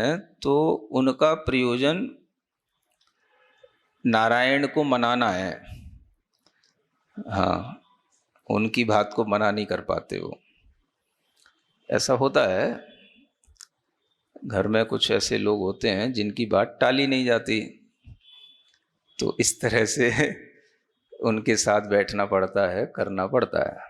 हैं तो उनका प्रयोजन नारायण को मनाना है। हाँ, उनकी बात को मना नहीं कर पाते वो। ऐसा होता है, घर में कुछ ऐसे लोग होते हैं जिनकी बात टाली नहीं जाती, तो इस तरह से उनके साथ बैठना पड़ता है, करना पड़ता है।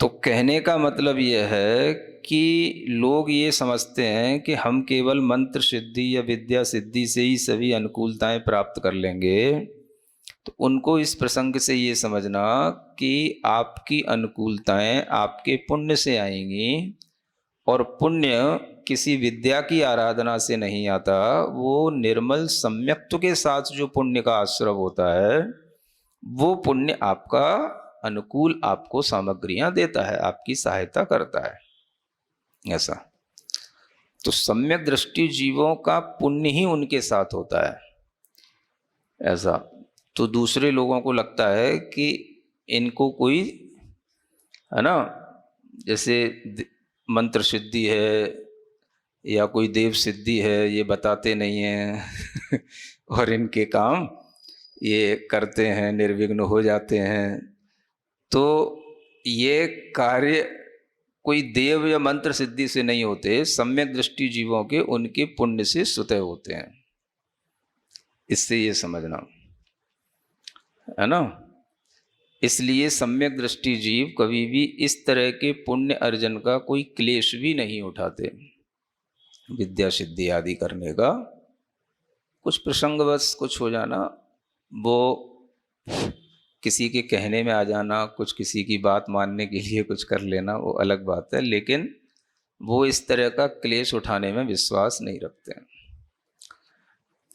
तो कहने का मतलब यह है कि लोग ये समझते हैं कि हम केवल मंत्र सिद्धि या विद्या सिद्धि से ही सभी अनुकूलताएं प्राप्त कर लेंगे। तो उनको इस प्रसंग से ये समझना कि आपकी अनुकूलताएं आपके पुण्य से आएंगी, और पुण्य किसी विद्या की आराधना से नहीं आता। वो निर्मल सम्यक्त्व के साथ जो पुण्य का आश्रव होता है, वो पुण्य आपका अनुकूल आपको सामग्रियां देता है, आपकी सहायता करता है। ऐसा तो सम्यक दृष्टि जीवों का पुण्य ही उनके साथ होता है। ऐसा तो दूसरे लोगों को लगता है कि इनको कोई, है ना, जैसे मंत्र सिद्धि है या कोई देव सिद्धि है, ये बताते नहीं हैं और इनके काम ये करते हैं, निर्विघ्न हो जाते हैं। तो ये कार्य कोई देव या मंत्र सिद्धि से नहीं होते, सम्यक दृष्टि जीवों के उनके पुण्य से स्वतः होते हैं। इससे ये समझना, है ना। इसलिए सम्यक दृष्टि जीव कभी भी इस तरह के पुण्य अर्जन का कोई क्लेश भी नहीं उठाते। विद्या सिद्धि आदि करने का कुछ प्रसंगवश कुछ हो जाना, वो किसी के कहने में आ जाना, कुछ किसी की बात मानने के लिए कुछ कर लेना, वो अलग बात है, लेकिन वो इस तरह का क्लेश उठाने में विश्वास नहीं रखते हैं।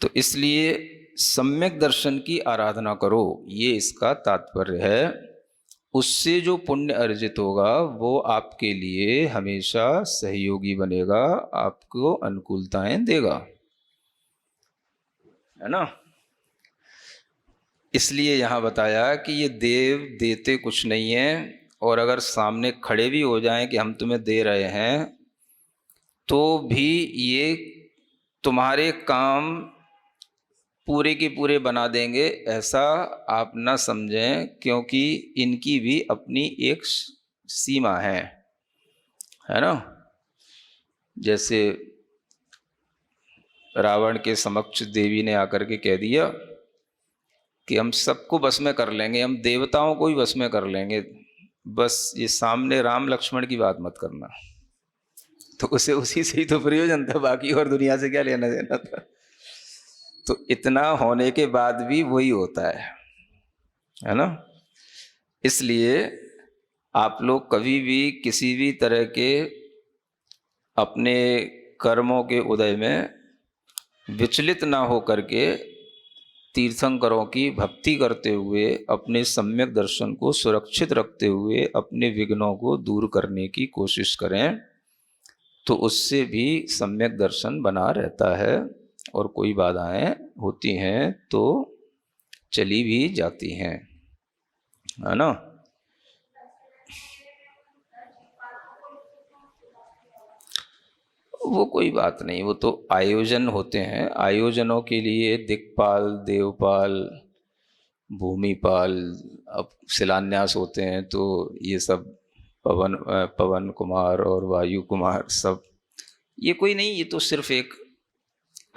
तो इसलिए सम्यक दर्शन की आराधना करो, ये इसका तात्पर्य है। उससे जो पुण्य अर्जित होगा वो आपके लिए हमेशा सहयोगी बनेगा, आपको अनुकूलताएं देगा, है ना। इसलिए यहाँ बताया कि ये देव देते कुछ नहीं है, और अगर सामने खड़े भी हो जाएं कि हम तुम्हें दे रहे हैं, तो भी ये तुम्हारे काम पूरे के पूरे बना देंगे, ऐसा आप न समझें, क्योंकि इनकी भी अपनी एक सीमा है ना। जैसे रावण के समक्ष देवी ने आकर के कह दिया कि हम सबको बस में कर लेंगे, हम देवताओं को ही बस में कर लेंगे, बस ये सामने राम लक्ष्मण की बात मत करना। तो उसे उसी से ही तो प्रयोजन था, बाकी और दुनिया से क्या लेना देना था। तो इतना होने के बाद भी वही होता है ना। इसलिए आप लोग कभी भी किसी भी तरह के अपने कर्मों के उदय में विचलित ना हो करके तीर्थंकरों की भक्ति करते हुए, अपने सम्यक दर्शन को सुरक्षित रखते हुए अपने विघ्नों को दूर करने की कोशिश करें, तो उससे भी सम्यक दर्शन बना रहता है, और कोई बाधाएं होती हैं तो चली भी जाती हैं, है ना। वो कोई बात नहीं, वो तो आयोजन होते हैं। आयोजनों के लिए दिक्पाल, देवपाल, भूमिपाल, अब शिलान्यास होते हैं तो ये सब पवन कुमार और वायु कुमार सब, ये कोई नहीं, ये तो सिर्फ एक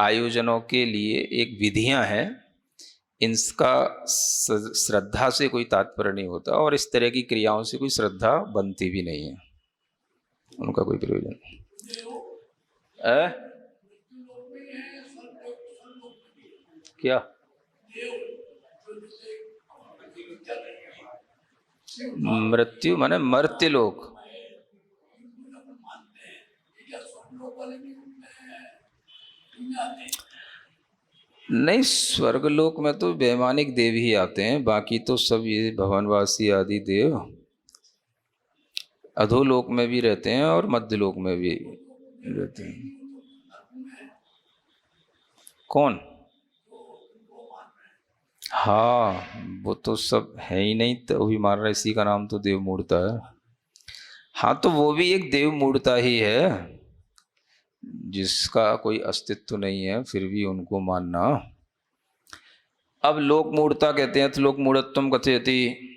आयोजनों के लिए एक विधियां हैं। इनका श्रद्धा से कोई तात्पर्य नहीं होता, और इस तरह की क्रियाओं से कोई श्रद्धा बनती भी नहीं है, उनका कोई प्रयोजन नहीं। क्या मृत्यु माने मर्त्य लोक? नहीं, स्वर्गलोक में तो वैमानिक देव ही आते हैं, बाकी तो सब ये भवनवासी आदि देव अधोलोक में भी रहते हैं और मध्यलोक में भी रहते हैं। कौन? हाँ, वो तो सब है ही नहीं, तो भी मार रहा, इसी का नाम तो देव मूर्ता है। हाँ, तो वो भी एक देव मूर्ता ही है। जिसका कोई अस्तित्व नहीं है फिर भी उनको मानना। अब लोक मूढ़ता कहते हैं, तो लोक मूढ़त्वम कथयति,